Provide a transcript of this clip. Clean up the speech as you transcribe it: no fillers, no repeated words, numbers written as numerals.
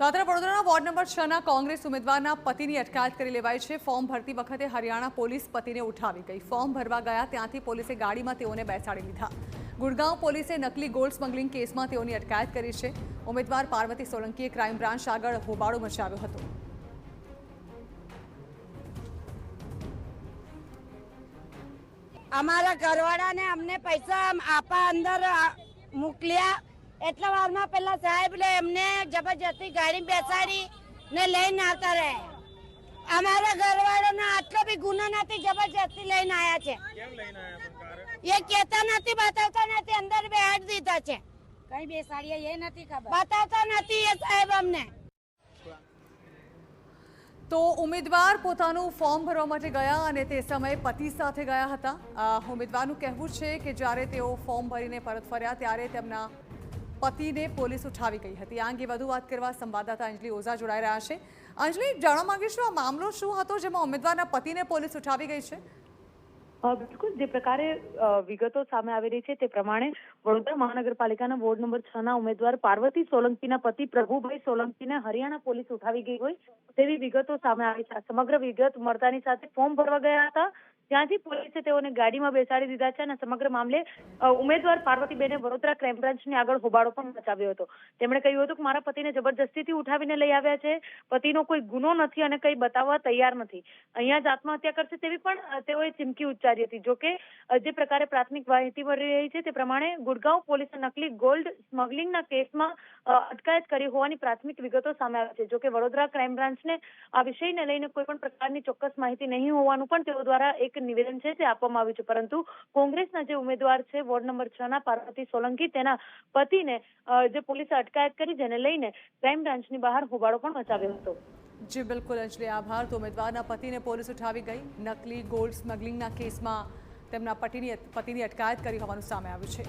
દાદરા વડોદરાના ward number 6 ના કોંગ્રેસ ઉમેદવારના પતિની અટકાયત કરી લેવાઈ છે। ફોર્મ ભરતી વખતે હરિયાણા પોલીસ પતિને ઉઠાવી ગઈ। ફોર્મ ભરવા ગયા ત્યાંથી પોલીસે ગાડીમાં તેઓને બેસાડી લીધા। ગુડગાંવ પોલીસે નકલી ગોલ્ડ સ્મગલિંગ કેસમાં તેઓની અટકાયત કરી છે। ઉમેદવાર પાર્વતી સોલંકીએ ક્રાઇમ બ્રાન્ચ આગળ હોબાળો મચાવ્યો હતો। અમારા ઘરવાળાને અમને પૈસા આપા અંદર મોકલ્યા એટલા વારમાં પેલા સાહેબને એમને જબરજસ્તી ગાડી બેસાડી ને લઈને આવતા રહ્યા। અમારા ઘરવાળાના આટલો બી ગુનો નથી, જબરજસ્તી લઈને આવ્યા છે। કેમ લઈને આવ્યા પણ એ કહેતા નથી, બતાવતા નથી, અંદર બેહાડી દીધા છે। કઈ બેસાડીએ એ નથી ખબર, બતાવતા નથી એ સાહેબ અમને। તો ઉમેદવાર પોતાનું ફોર્મ ભરવા માટે ગયા અને તે સમયે પતિ સાથે ગયા હતા। ઉમેદવારનું કહેવું છે કે જ્યારે તેઓ ફોર્મ ભરીને પરત ફર્યા ત્યારે તેમના પતિને પોલીસ ઉઠાવી ગઈ હતી। આ અંગે વધુ વાત કરવા સંવાદદાતા અંજલિ ઓઝા જોડાઈ રહ્યા છે। અંજલિ, જાણવા માંગીશું આ મામલો શું હતો જેમાં ઉમેદવારના પતિને પોલીસ ઉઠાવી ગઈ છે? બિલકુલ, જે પ્રકારે વિગતો સામે આવી રહી છે તે પ્રમાણે વડોદરા મહાનગરપાલિકાના વોર્ડ નંબર 6 ના ઉમેદવાર પાર્વતી સોલંકીના પતિ પ્રભુભાઈ સોલંકીને હરિયાણા પોલીસ ઉઠાવી ગઈ હોય તેવી વિગતો સામે આવી છે। સમગ્ર વિગત મળતાની સાથે ફોર્મ ભરવા ગયા હતા, ત્યાંથી પોલીસે તેઓને ગાડીમાં બેસાડી દીધા છે અને સમગ્ર મામલે ઉમેદવાર પાર્વતીબેને વડોદરા ક્રાઇમ બ્રાન્ચની આગળ હોબાળો પણ મચાવ્યો હતો। તેમણે કહ્યું હતું કે મારા પતિને જબરજસ્તીથી ઉઠાવીને લઈ આવ્યા છે, પતિનો કોઈ ગુનો નથી અને કંઈ બતાવવા તૈયાર નથી, અહીંયા જ આત્મહત્યા કરશે તેવી પણ તેઓએ ચીમકી ઉચ્ચારી હતી। જોકે જે પ્રકારે પ્રાથમિક માહિતી મળી રહી છે તે પ્રમાણે ગુડગાંવ પોલીસે નકલી ગોલ્ડ સ્મગલિંગના કેસમાં અટકાયત કરી હોવાની પ્રાથમિક વિગતો સામે આવી છે। જોકે વડોદરા ક્રાઇમ બ્રાન્ચને આ વિષયને લઈને કોઈ પણ પ્રકારની ચોક્કસ માહિતી નહીં હોવાનું પણ તેઓ દ્વારા એક નિવેદન છે તે આપવામાં આવ્યું છે, પરંતુ કોંગ્રેસના જે ઉમેદવાર છે વોર્ડ નંબર 6 ના પાર્વતી સોલંકી, તેના પતિને જે પોલીસે અટકાયત કરી, જેને લઈને ક્રાઇમ બ્રાન્ચની બહાર હોબાળો પણ મચાવ્યો હતો। જી બિલકુલ અંજલિ, આભાર। તો ઉમેદવારના પતિને પોલીસ ઉઠાવી ગઈ, નકલી ગોલ્ડ સ્મગલિંગના કેસમાં તેમના પતિની અટકાયત કરી હોવાનું સામે આવ્યું છે।